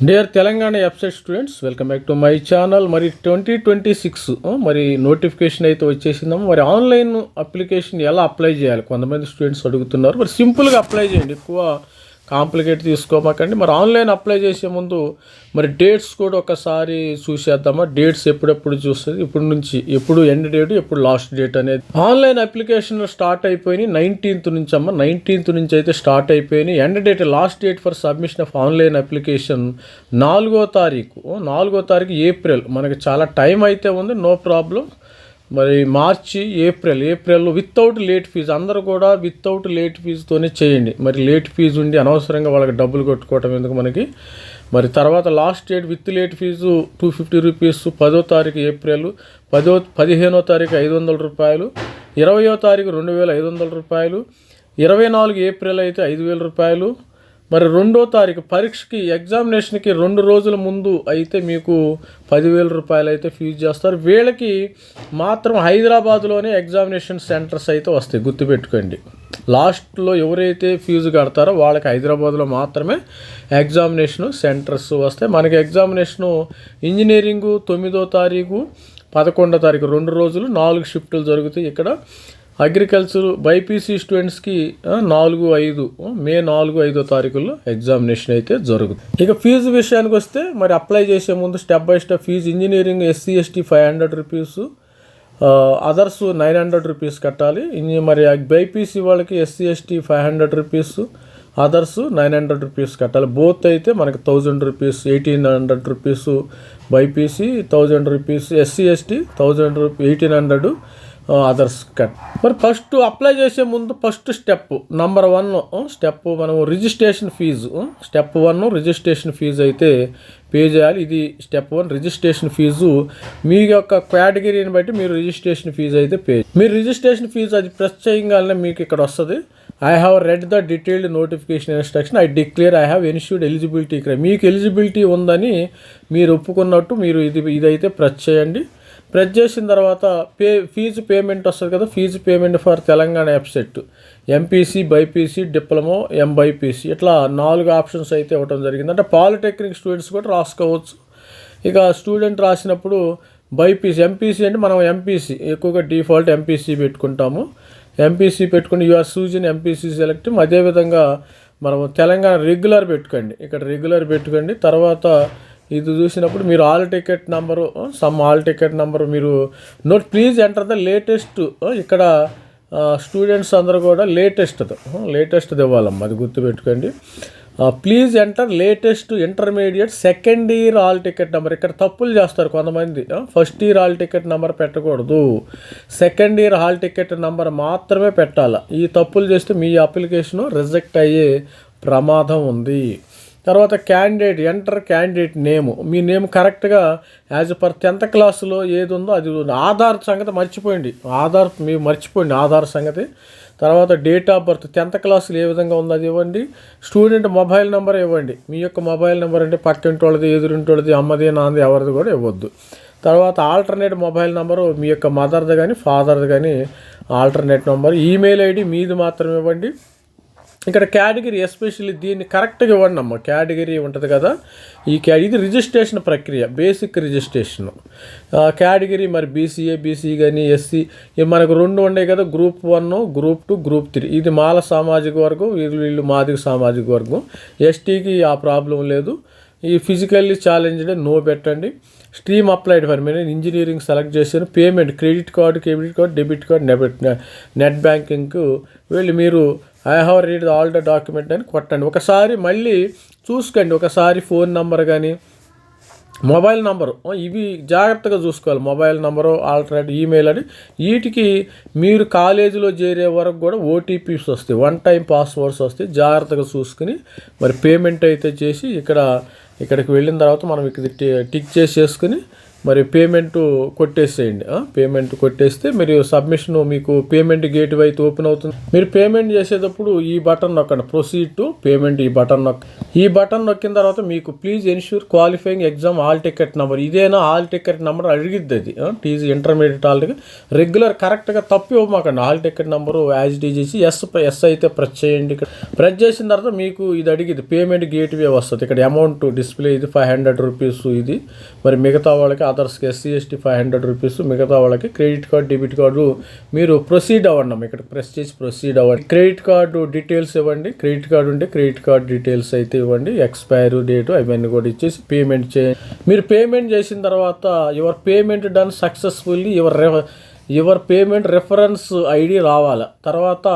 Dear Telangana website students, welcome back to my channel. మరి 2026 మరి notification అయితే వచ్చేసిందాము. మరి ఆన్లైన్ అప్లికేషన్ ఎలా అప్లై చేయాలి కొంతమంది స్టూడెంట్స్ అడుగుతున్నారు. మరి సింపుల్గా అప్లై చేయండి, ఎక్కువ కాంప్లికేట్ తీసుకోమాకండి. మరి ఆన్లైన్ అప్లై చేసే ముందు మరి డేట్స్ కూడా ఒకసారి చూసేద్దామా. డేట్స్ ఎప్పుడెప్పుడు చూస్తుంది, ఇప్పుడు నుంచి ఎప్పుడు ఎండ్ డేట్, ఎప్పుడు లాస్ట్ డేట్ అనేది. ఆన్లైన్ అప్లికేషన్ స్టార్ట్ అయిపోయినాయి 19th నుంచి అమ్మ. 19th నుంచి అయితే స్టార్ట్ అయిపోయినాయి. End date, last date for submission of online application 4వ తారీఖు ఏప్రిల్. మనకి చాలా టైం అయితే ఉంది, నో ప్రాబ్లం. మరి మార్చి, ఏప్రిల్ వితౌట్ లేట్ ఫీజు. అందరూ కూడా వితౌట్ లేట్ ఫీజుతోనే చేయండి. మరి లేట్ ఫీజు ఉండి అనవసరంగా వాళ్ళకి డబ్బులు కొట్టుకోవటం ఎందుకు మనకి. మరి తర్వాత last date with late fee 250 rupees. 10వ తారీఖు ఏప్రిల్, 15వ తారీఖు 500 రూపాయలు, 20వ తారీఖు 2500 రూపాయలు, 24 ఏప్రిల్ అయితే 5000 రూపాయలు. మరి 2వ తారీఖు పరీక్షకి, ఎగ్జామినేషన్కి 2 రోజుల ముందు అయితే మీకు 10,000 రూపాయలు అయితే ఫీజు చేస్తారు. వీళ్ళకి మాత్రం హైదరాబాద్లోనే ఎగ్జామినేషన్ సెంటర్స్ అయితే వస్తాయి, గుర్తుపెట్టుకోండి. లాస్ట్లో ఎవరైతే ఫీజు కడతారో వాళ్ళకి హైదరాబాద్లో మాత్రమే ఎగ్జామినేషన్ సెంటర్స్ వస్తాయి. మనకి ఎగ్జామినేషను ఇంజనీరింగు 9వ తారీఖు, 11వ తారీఖు 2 రోజులు 4 షిఫ్టులు జరుగుతాయి ఇక్కడ. అగ్రికల్చర్ బైపీసీ స్టూడెంట్స్కి 4, 5 తారీఖుల్లో ఎగ్జామినేషన్ అయితే జరుగుతుంది. ఇక ఫీజు విషయానికి వస్తే మరి అప్లై చేసే ముందు step by step fee. Engineering SC ST 500 rupees, others 900 rupees కట్టాలి. మరి బైపీసీ వాళ్ళకి SC ST 500 rupees, others 900 rupees కట్టాలి. బోత్ అయితే మనకి 1000 rupees, 1800 rupees BiPC, 1000 rupees SC ST, 1000 rupees 1800 others cut. మరి ఫస్ట్ అప్లై చేసే ముందు ఫస్ట్ స్టెప్ నెంబర్ 1 స్టెప్ మనం registration fee. Step 1 registration fee అయితే పే చేయాలి. ఇది స్టెప్ 1 రిజిస్ట్రేషన్ ఫీజు. మీ యొక్క కేటగిరీని బట్టి మీరు రిజిస్ట్రేషన్ ఫీజు అయితే మీరు రిజిస్ట్రేషన్ ఫీజు అది ప్రెస్ చేయగానే మీకు ఇక్కడ వస్తుంది. I have read the detailed notification instruction. I declare I have ensured eligibility. మీకు ఎలిజిబిలిటీ ఉందని మీరు ఒప్పుకున్నట్టు మీరు ఇదైతే ప్రెస్ చేయండి. ప్రెస్ చేసిన తర్వాత ఫీజు పేమెంట్ వస్తుంది కదా. Fee payment for Telangana website MPC, BiPC, diploma, MBIPC ఇట్లా 4 ఆప్షన్స్ అయితే ఇవ్వడం జరిగింది. అంటే పాలిటెక్నిక్ స్టూడెంట్స్ కూడా రాసుకోవచ్చు. ఇక స్టూడెంట్ రాసినప్పుడు బైపీసీ, MPC అంటే మనం MPC ఎక్కువగా డిఫాల్ట్ MPC పెట్టుకుంటాము. MPC పెట్టుకుని యూఆర్ సూజన్ MPC సెలెక్ట్. అదేవిధంగా మనం తెలంగాణ రెగ్యులర్ పెట్టుకోండి. ఇక్కడ రెగ్యులర్ పెట్టుకోండి. తర్వాత ఇది చూసినప్పుడు మీరు ఆల్ టికెట్ నెంబరు మీరు note. Please enter the latest. ఇక్కడ స్టూడెంట్స్ అందరూ కూడా లేటెస్ట్ ఇవ్వాలమ్మా, అది గుర్తుపెట్టుకోండి. Please enter latest intermediate second year hall ticket number. ఇక్కడ తప్పులు చేస్తారు కొంతమంది. First year hall ticket number పెట్టకూడదు, second year hall ticket number మాత్రమే పెట్టాలి. ఈ తప్పులు చేస్తే మీ అప్లికేషను రిజెక్ట్ అయ్యే ప్రమాదం ఉంది. తర్వాత ఎంటర్ క్యాండిడేట్ నేము. మీ నేమ్ కరెక్ట్గా యాజ్ పర్ 10th క్లాస్లో ఏది ఉందో అది. ఆధార్ సంగతి మర్చిపోయింది, ఆధార్ సంగతి. తర్వాత డేట్ ఆఫ్ బర్త్ 10th క్లాసులు ఏ విధంగా ఉందో అది ఇవ్వండి. స్టూడెంట్ మొబైల్ నెంబర్ ఇవ్వండి. మీ యొక్క మొబైల్ నెంబర్ అంటే పక్కింటి వాళ్ళది, ఎదురింటి అమ్మది, నాంది ఎవరిది కూడా ఇవ్వద్దు. తర్వాత ఆల్టర్నేట్ మొబైల్ నెంబరు మీ యొక్క మదర్ది కానీ ఫాదర్ది కానీ ఆల్టర్నేట్ నెంబర్. ఈమెయిల్ ID మీది మాత్రం ఇవ్వండి. ఇక్కడ కేటగిరీ ఎస్పెషల్లీ దీన్ని కరెక్ట్గా ఇవ్వండి అమ్మ. కేటగిరీ ఉంటుంది కదా, ఇది రిజిస్ట్రేషన్ ప్రక్రియ, బేసిక్ రిజిస్ట్రేషన్ కేటగిరీ. మరి BC కానీ SC మనకు 2 ఉన్నాయి కదా, Group 1, Group 2, Group 3. ఇది మాల సామాజిక వర్గం, వీళ్ళు మాదిగ సామాజిక వర్గం. STకి ఆ ప్రాబ్లం లేదు. ఈ ఫిజికల్లీ ఛాలెంజ్డ్ నో పెట్టండి. స్ట్రీమ్ అప్లైడ్ ఫర్ నేను ఇంజనీరింగ్ సెలెక్ట్ చేశాను. Payment credit card, debit card, net బ్యాంకింగ్కు వెళ్ళి మీరు I have read all the document అని కొట్టండి. ఒకసారి మళ్ళీ చూసుకోండి. ఒకసారి ఫోన్ నెంబర్ కానీ మొబైల్ నెంబరు ఇవి జాగ్రత్తగా చూసుకోవాలి. మొబైల్ నెంబరు, ఆల్టర్నేట్ ఈమెయిల్ అని. వీటికి మీరు కాలేజీలో చేరే వరకు కూడా OTPs వస్తాయి, 1 time పాస్వర్డ్స్ వస్తాయి. జాగ్రత్తగా చూసుకుని మరి పేమెంట్ అయితే చేసి ఇక్కడికి వెళ్ళిన తర్వాత మనం ఇక్కడ టిక్ చేసేసుకుని మరి పేమెంట్ కొట్టేసేయండి. పేమెంట్ కొట్టేస్తే మీరు సబ్మిషన్ మీకు పేమెంట్ గేట్వే అయితే ఓపెన్ అవుతుంది. మీరు పేమెంట్ చేసేటప్పుడు ఈ బటన్ నొక్కండి, ప్రొసీడ్ టు పేమెంట్. ఈ బటన్ నొక్కిన తర్వాత మీకు please ensure qualifying exam hall ticket number, ఇదేనా హాల్ టికెట్ నెంబర్ అడిగిద్ది. అది TG intermediate hall ticket regular కరెక్ట్గా తప్పి ఇవ్వమాకండి. Hall ticket number as DGC yes అయితే ప్రెస్ చేయండి. ఇక్కడ ప్రెస్ చేసిన తర్వాత మీకు ఇది అడిగిద్ది పేమెంట్ గేట్వే వస్తుంది. ఇక్కడ అమౌంట్ డిస్ప్లే ఇది 500 రూపీస్. ఇది మరి మిగతా వాళ్ళకి అదర్స్కి ఎస్సీ ఎస్టీ 500 రూపీస్, మిగతా వాళ్ళకి క్రెడిట్ కార్డు డెబిట్ కార్డు మీరు ప్రొసీడ్ అవ్వండి. ఇక్కడ ప్రెస్ చేసి ప్రొసీడ్ అవ్వండి. క్రెడిట్ కార్డు డీటెయిల్స్ ఇవ్వండి. క్రెడిట్ కార్డు ఉంటే క్రెడిట్ కార్డు డీటెయిల్స్ అయితే ఇవ్వండి. ఎక్స్పైరీ డేటు అవన్నీ కూడా ఇచ్చేసి పేమెంట్ చేయండి. మీరు పేమెంట్ చేసిన తర్వాత your payment done successfully, your payment reference ID రావాలి. తర్వాత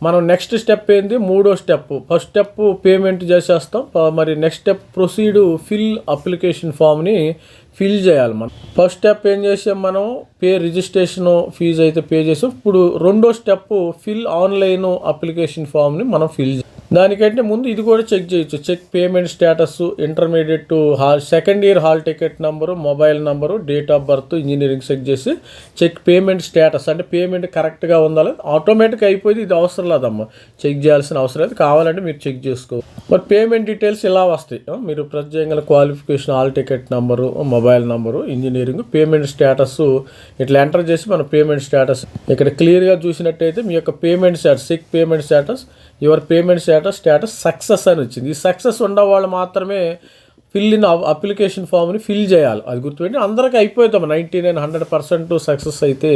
మనం నెక్స్ట్ స్టెప్ ఏంది, మూడో స్టెప్. ఫస్ట్ స్టెప్ పేమెంట్ చేసేస్తాం. మరి next step proceed fill application ఫామ్ని ఫిల్ చేయాలి. మనం ఫస్ట్ స్టెప్ ఏం చేసాం, మనం రిజిస్ట్రేషన్ ఫీజు అయితే పే చేసాం. ఇప్పుడు రెండో స్టెప్ ఫిల్ ఆన్లైన్ అప్లికేషన్ ఫామ్ని మనం ఫిల్ చేయాలి. దానికంటే ముందు ఇది కూడా చెక్ చేయొచ్చు. Check payment status, intermediate second year hall ticket number, mobile number, date of birth, engineering check చేసి చెక్ పేమెంట్ స్టేటస్ అంటే పేమెంట్ కరెక్ట్గా ఉందా లేదు. ఆటోమేటిక్ అయిపోయింది, ఇది అవసరం లేదమ్మా, చెక్ చేయాల్సిన అవసరం లేదు. కావాలంటే మీరు చెక్ చేసుకో. మరి పేమెంట్ డీటెయిల్స్ ఇలా వస్తాయి. మీరు ప్రెస్ చేయగల qualification, hall ticket number, mobile number, engineering, payment status ఇట్లా ఎంటర్ చేసి మన పేమెంట్ స్టేటస్ ఇక్కడ క్లియర్గా చూసినట్టయితే మీ యొక్క payment status, check payment status, your payment status success అని వచ్చింది. ఈ సక్సెస్ ఉండేవాళ్ళు మాత్రమే ఫిల్ ఇన్ అప్లికేషన్ ఫామ్ని ఫిల్ చేయాలి. అది గుర్తుపెట్టి అందరికీ అయిపోతాం. 99-100% సక్సెస్ అయితే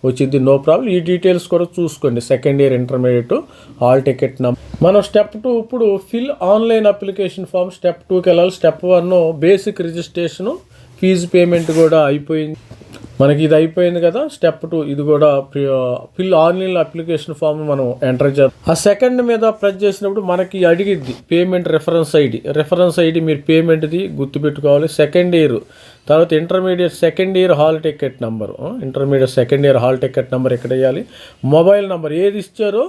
వచ్చింది, నో ప్రాబ్లం. ఈ డీటెయిల్స్ కూడా చూసుకోండి. Second year intermediate hall ticket number. మనం స్టెప్ 2 ఇప్పుడు fill online application form. Step 2కి వెళ్ళాలి. Step 1 basic registration, fee payment కూడా అయిపోయింది. మనకి ఇది అయిపోయింది కదా. స్టెప్ 2 ఇది కూడా ఫిల్ ఆన్లైన్ అప్లికేషన్ ఫామ్ మనం ఎంటర్ చేద్దాం. ఆ సెకండ్ మీద ప్రెస్ చేసినప్పుడు మనకి అడిగిద్ది పేమెంట్ రెఫరెన్స్ ఐడి. మీరు పేమెంట్ది గుర్తుపెట్టుకోవాలి. సెకండ్ ఇయర్ తర్వాత intermediate second year hall ticket number, intermediate second year hall ticket number ఎక్కడ వేయాలి. మొబైల్ నెంబర్ ఏది ఇచ్చారో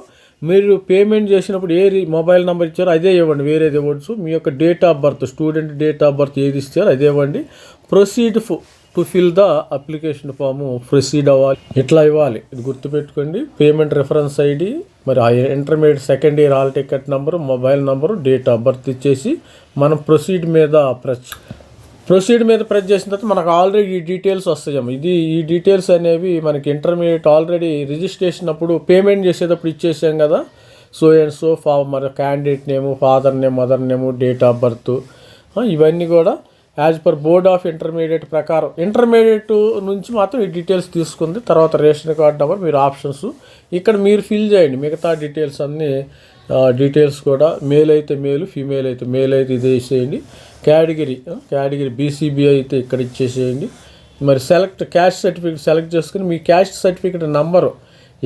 మీరు పేమెంట్ చేసినప్పుడు ఏ మొబైల్ నెంబర్ ఇచ్చారో అదే ఇవ్వండి, వేరేది ఇవ్వచ్చు. మీ యొక్క date of birth, student date of birth ఏది ఇచ్చారో అదే ఇవ్వండి. Proceed to fill the application form ప్రొసీడ్ అవ్వాలి, ఇట్లా ఇవ్వాలి. ఇది గుర్తుపెట్టుకోండి. పేమెంట్ రెఫరెన్స్ ఐడి, మరి ఆ intermediate second year hall ticket number, mobile number, date of birth ఇచ్చేసి మనం ప్రొసీడ్ మీద ప్రెస్ చేసిన తర్వాత మనకు ఆల్రెడీ ఈ డీటెయిల్స్ వస్తాయేమో. ఈ డీటెయిల్స్ అనేవి మనకి ఇంటర్మీడియట్ ఆల్రెడీ రిజిస్ట్రేషన్ అప్పుడు పేమెంట్ చేసేటప్పుడు ఇచ్చేసాం కదా. సో అండ్ సో మరి candidate name, father name, mother name, date of birth, ఇవన్నీ కూడా as per board of intermediate ప్రకారం ఇంటర్మీడియట్ నుంచి మాత్రం ఈ డీటెయిల్స్ తీసుకుంది. తర్వాత రేషన్ కార్డ్ నెంబర్, మీరు ఆప్షన్స్ ఇక్కడ మీరు ఫిల్ చేయండి. మిగతా డీటెయిల్స్ అన్నీ డీటెయిల్స్ కూడా మేల్ అయితే మేలు, ఫీమేల్ అయితే మేల్ అయితే ఇది వేసేయండి. కేటగిరీ బీసీబీ అయితే ఇక్కడ ఇచ్చేసేయండి. మరి క్యాస్ట్ సర్టిఫికేట్ సెలెక్ట్ చేసుకుని మీ caste certificate number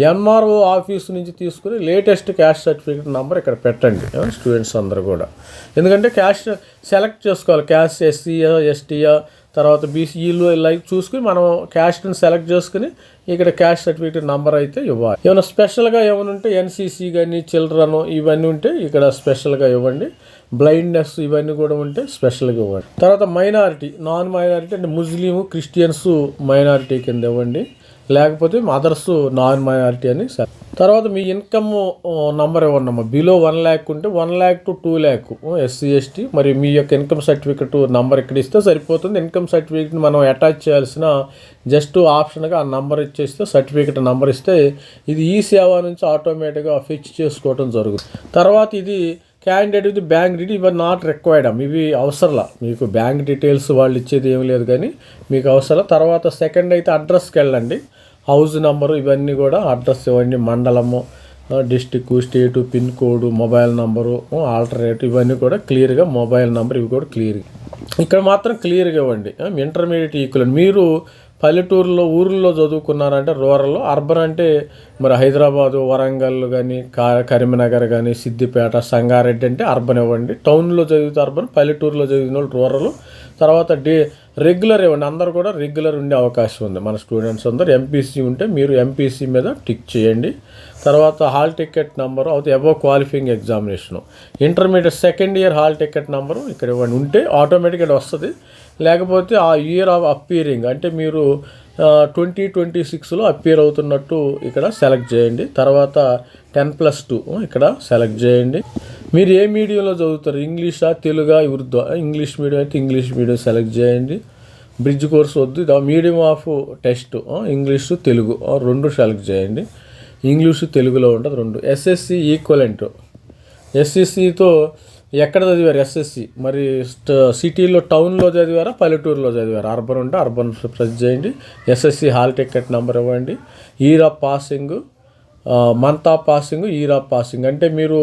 MRO office నుంచి తీసుకుని లేటెస్ట్ క్యాస్ట్ సర్టిఫికేట్ నెంబర్ ఇక్కడ పెట్టండి స్టూడెంట్స్ అందరూ కూడా. ఎందుకంటే క్యాస్ట్ సెలెక్ట్ చేసుకోవాలి. క్యాస్ట్ ఎస్సీయా, ఎస్టీయా, తర్వాత బీసీఈలు లైక్ చూసుకుని మనం క్యాస్ట్ని సెలెక్ట్ చేసుకుని ఇక్కడ క్యాస్ట్ సర్టిఫికేట్ నెంబర్ అయితే ఇవ్వాలి. ఏమైనా స్పెషల్గా ఏమైనా ఉంటే ఎన్సీసీ కానీ, చిల్డ్రన్ ఇవన్నీ ఉంటే ఇక్కడ స్పెషల్గా ఇవ్వండి. బ్లైండ్నెస్ ఇవన్నీ కూడా ఉంటే స్పెషల్గా ఇవ్వండి. తర్వాత నాన్ మైనారిటీ అంటే ముస్లిం, క్రిస్టియన్స్ మైనారిటీ కింద ఇవ్వండి. లేకపోతే అదర్స్ నాన్ మైనారిటీ అని. తర్వాత మీ ఇన్కమ్ నంబర్ ఇవ్వండి. బిలో 1 lakh ఉంటే 1 lakh to 2 lakh SC ST. మరి మీ యొక్క ఇన్కమ్ సర్టిఫికెట్ నంబర్ ఇక్కడ ఇస్తే సరిపోతుంది. ఇన్కమ్ సర్టిఫికెట్ని మనం అటాచ్ చేయాల్సిన జస్ట్ ఆప్షన్గా ఆ నంబర్ ఇచ్చేస్తే, సర్టిఫికెట్ నంబర్ ఇస్తే ఇది ఈ సేవ నుంచి ఆటోమేటిక్గా ఫిక్స్ చేసుకోవడం జరుగుతుంది. తర్వాత ఇది క్యాండిడేట్ ఇది బ్యాంక్ డీటెయిల్, ఇవి నాట్ రిక్వైర్డ్. ఇవి అవసరంలా, మీకు బ్యాంక్ డీటెయిల్స్ వాళ్ళు ఇచ్చేది ఏమి లేదు కానీ మీకు అవసరం. తర్వాత సెకండ్ అయితే అడ్రస్కి వెళ్ళండి. హౌస్ నెంబరు ఇవన్నీ కూడా అడ్రస్ ఇవ్వండి. మండలము, district, state, pin code, mobile number, alternate ఇవన్నీ కూడా క్లియర్గా, మొబైల్ నెంబర్ ఇవి కూడా క్లియర్గా ఇక్కడ మాత్రం క్లియర్గా ఇవ్వండి. ఇంటర్మీడియట్ ఈక్వల్ మీరు పల్లెటూరులో ఊర్లో చదువుకున్నారంటే రూరల్లో, అర్బన్ అంటే మరి హైదరాబాదు, వరంగల్ కానీ, కరీంనగర్ కానీ, సిద్దిపేట, సంగారెడ్డి అంటే అర్బన్ ఇవ్వండి. టౌన్లో చదివితే అర్బన్, పల్లెటూరులో చదివిన వాళ్ళు రూరల్. తర్వాత రెగ్యులర్ ఇవ్వండి. అందరూ కూడా రెగ్యులర్ ఉండే అవకాశం ఉంది. మన స్టూడెంట్స్ అందరూ ఎంపీసీ ఉంటే మీరు ఎంపీసీ మీద టిక్ చేయండి. తర్వాత హాల్ టికెట్ నెంబరు అవుతే above qualifying examination, intermediate second year hall ticket number ఇక్కడ ఇవ్వండి. ఉంటే ఆటోమేటిక్గా వస్తుంది. లేకపోతే ఆ ఇయర్ ఆఫ్ అప్పీరింగ్ అంటే మీరు 2026లో అప్పీర్ అవుతున్నట్టు ఇక్కడ సెలెక్ట్ చేయండి. తర్వాత 10+2 ఇక్కడ సెలెక్ట్ చేయండి. మీరు ఏ మీడియంలో చదువుతారు, ఇంగ్లీషా తెలుగా ఉర్దూ? ఇంగ్లీష్ మీడియం అయితే ఇంగ్లీష్ మీడియం సెలెక్ట్ చేయండి. బ్రిడ్జ్ కోర్స్ వద్దు. Medium of test English Telugu రెండు సెలెక్ట్ చేయండి. ఇంగ్లీషు తెలుగులో ఉంటుంది రెండు. ఎస్ఎస్సి ఈక్వలెంట్, ఎస్ఎస్సితో ఎక్కడ చదివారు ఎస్ఎస్సి? మరి సిటీలో టౌన్లో చదివారా పల్లెటూరులో చదివారా? అర్బన్ ఉంటే అర్బన్ ప్రెస్ చేయండి. ఎస్ఎస్సి హాల్ టికెట్ నెంబర్ ఇవ్వండి. Year of passing, month of passing, year of passing అంటే మీరు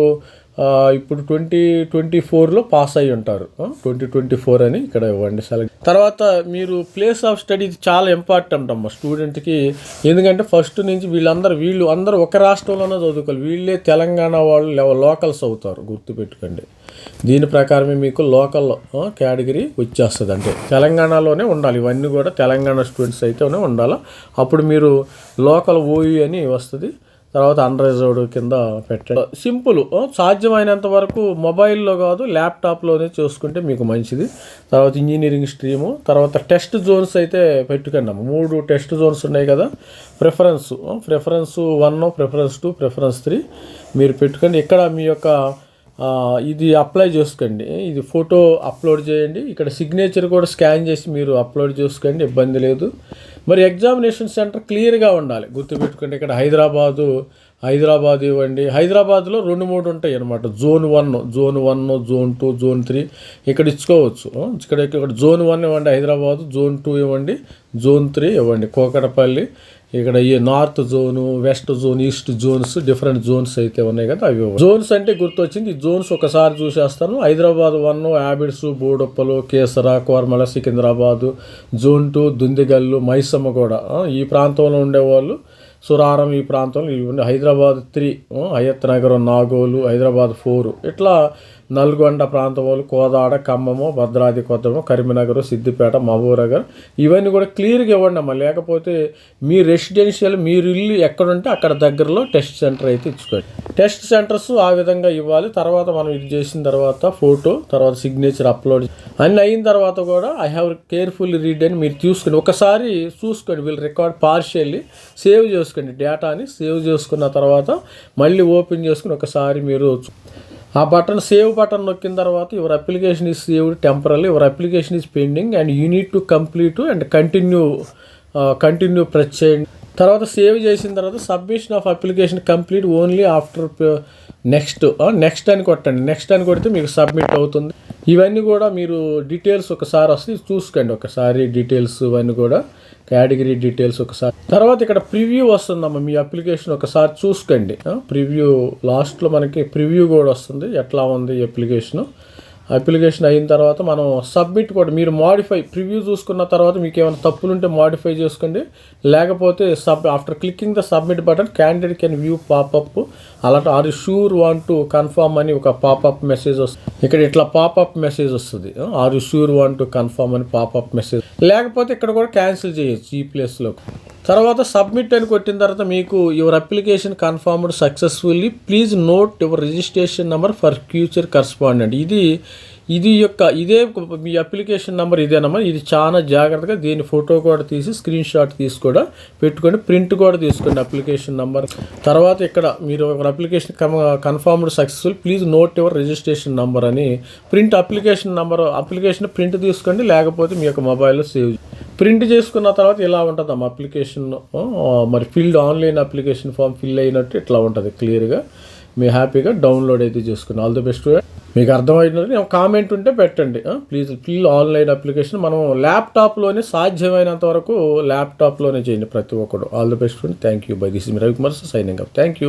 ఇప్పుడు 2024లో పాస్ అయ్యి ఉంటారు. 2024 అని ఇక్కడ ఇవ్వండి సెలెక్ట్. తర్వాత మీరు ప్లేస్ ఆఫ్ స్టడీ, ఇది చాలా ఇంపార్టెంట్ అమ్మ స్టూడెంట్కి. ఎందుకంటే ఫస్ట్ నుంచి వీళ్ళు అందరూ ఒక రాష్ట్రంలోనే చదువుకోవాలి. వీళ్ళే తెలంగాణ వాళ్ళు లోకల్స్ అవుతారు, గుర్తుపెట్టుకోండి. దీని ప్రకారమే మీకు లోకల్ కేటగిరీ వచ్చేస్తుంది. అంటే తెలంగాణలోనే ఉండాలి. ఇవన్నీ కూడా తెలంగాణ స్టూడెంట్స్ అయితేనే ఉండాలి. అప్పుడు మీరు లోకల్ ఓయూ అని వస్తుంది. తర్వాత అన్రిజర్వ్డ్ కింద పెట్టండి. సింపుల్, సాధ్యమైనంత వరకు మొబైల్లో కాదు ల్యాప్టాప్లోనే చూసుకుంటే మీకు మంచిది. తర్వాత ఇంజనీరింగ్ స్ట్రీము, తర్వాత టెస్ట్ జోన్స్ అయితే పెట్టుకోండి. 3 టెస్ట్ జోన్స్ ఉన్నాయి కదా. ప్రిఫరెన్స్ 1, ప్రిఫరెన్స్ 2, ప్రిఫరెన్స్ 3 మీరు పెట్టుకోండి. ఇక్కడ మీ యొక్క ఇది అప్లై చేసుకోండి. ఇది ఫోటో అప్లోడ్ చేయండి. ఇక్కడ సిగ్నేచర్ కూడా స్కాన్ చేసి మీరు అప్లోడ్ చేసుకోండి, ఇబ్బంది లేదు. మరి ఎగ్జామినేషన్ సెంటర్ క్లియర్గా ఉండాలి, గుర్తుపెట్టుకోండి. ఇక్కడ హైదరాబాద్ ఇవ్వండి. హైదరాబాద్లో 2-3 ఉంటాయి అన్నమాట. జోన్ 1, జోన్ 2, జోన్ 3 ఇక్కడ ఇచ్చుకోవచ్చు. ఇక్కడ జోన్ 1 ఇవ్వండి హైదరాబాద్, జోన్ 2 ఇవ్వండి, జోన్ 3 ఇవ్వండి కూకటపల్లి. ఇక్కడ ఈ north zone, west zone, east zones, different zones అయితే ఉన్నాయి కదా, అవి జోన్స్ అంటే గుర్తొచ్చింది. ఈ జోన్స్ ఒకసారి చూసేస్తాను. హైదరాబాద్ 1 యాబిడ్స్, బోడుప్పలు, కేసర, కోర్మల, సికింద్రాబాదు. జోన్ 2 దుందిగల్లు, మైసమ్మగూడ, ఈ ప్రాంతంలో ఉండేవాళ్ళు, సురారం ఈ ప్రాంతంలో ఇవి. హైదరాబాద్ 3 హయత్ నగరం, నాగోలు. హైదరాబాద్ 4 ఇట్లా నల్గొండ ప్రాంతం వాళ్ళు, కోదాడ, ఖమ్మము, భద్రాద్రి కొత్తగూడెం, కరీంనగర్, సిద్దిపేట, మహబూబ్నగర్ ఇవన్నీ కూడా క్లియర్గా ఇవ్వండి అమ్మా. లేకపోతే మీ రెసిడెన్షియల్ మీరు ఇల్లు ఎక్కడుంటే అక్కడ దగ్గరలో టెస్ట్ సెంటర్ అయితే ఇచ్చుకోండి. టెస్ట్ సెంటర్స్ ఆ విధంగా ఇవ్వాలి. తర్వాత మనం ఇది చేసిన తర్వాత ఫోటో, తర్వాత సిగ్నేచర్ అప్లోడ్ అన్నీ అయిన తర్వాత కూడా ఐ హ్యావ్ కేర్ఫుల్లీ రీడ్ అని మీరు చూసుకోండి. ఒకసారి చూసుకోండి. వీళ్ళు రికార్డ్ పార్షియల్లీ సేవ్ చేసుకోండి. డేటాని సేవ్ చేసుకున్న తర్వాత మళ్ళీ ఓపెన్ చేసుకుని ఒకసారి మీరు ఆ బటన్, సేవ్ బటన్ నొక్కిన తర్వాత your application is saved temporary, your application is pending and you need to complete and continue press చేయండి. తర్వాత సేవ్ చేసిన తర్వాత submission of application complete only after next అని కొట్టండి. నెక్స్ట్ అని కొడితే మీకు సబ్మిట్ అవుతుంది. ఇవన్నీ కూడా మీరు డీటెయిల్స్ ఒకసారి వస్తే చూసుకోండి. ఒకసారి డీటెయిల్స్ ఇవన్నీ కూడా కేటగిరీ డీటెయిల్స్ ఒకసారి. తర్వాత ఇక్కడ ప్రివ్యూ వస్తుందమ్మా. మీ అప్లికేషన్ ఒకసారి చూసుకోండి. ప్రివ్యూ లాస్ట్లో మనకి ప్రివ్యూ కూడా వస్తుంది, ఎట్లా ఉంది అప్లికేషన్ అయిన తర్వాత మనం సబ్మిట్ కూడా మీరు ప్రివ్యూ చూసుకున్న తర్వాత మీకు ఏమైనా తప్పులు ఉంటే మాడిఫై చేసుకోండి. లేకపోతే after clicking the submit button candidate can view popup alert are you sure want to confirm అని ఒక పాపప్ మెసేజ్ వస్తుంది. ఇక్కడ ఇట్లా పాపప్ మెసేజ్ వస్తుంది. Are you sure want to confirm అని పాపప్ మెసేజ్. లేకపోతే ఇక్కడ కూడా క్యాన్సిల్ చేయొచ్చు ఈ ప్లేస్లో. తర్వాత సబ్మిట్ అని కొట్టిన తర్వాత మీకు your application confirmed successfully, please note your registration number for future correspondent. ఇదే మీ అప్లికేషన్ నెంబర్ ఇదేనమ్మా. ఇది చాలా జాగ్రత్తగా దీని ఫోటో కూడా తీసి స్క్రీన్ షాట్ తీసి కూడా పెట్టుకోండి. ప్రింట్ కూడా తీసుకోండి అప్లికేషన్ నెంబర్. తర్వాత ఇక్కడ మీరు ఒక application confirmed successful, please note your registration number అని అప్లికేషన్ ప్రింట్ తీసుకోండి. లేకపోతే మీ యొక్క మొబైల్లో సేవ్ ప్రింట్ చేసుకున్న తర్వాత ఇలా ఉంటుంది అమ్మ అప్లికేషన్. మరి ఆన్లైన్ అప్లికేషన్ ఫామ్ ఫిల్ అయినట్టు ఇట్లా ఉంటుంది క్లియర్గా. మీ హ్యాపీగా డౌన్లోడ్ అయితే చేసుకుని. All the best. మీకు అర్థమైనది కామెంట్ ఉంటే పెట్టండి. Please fill online application. మనం ల్యాప్టాప్లోనే సాధ్యమైనంత వరకు ల్యాప్టాప్లోనే చేయండి ప్రతి ఒక్కరు. All the best. Thank you. By this Ravikumar signing up. Thank you.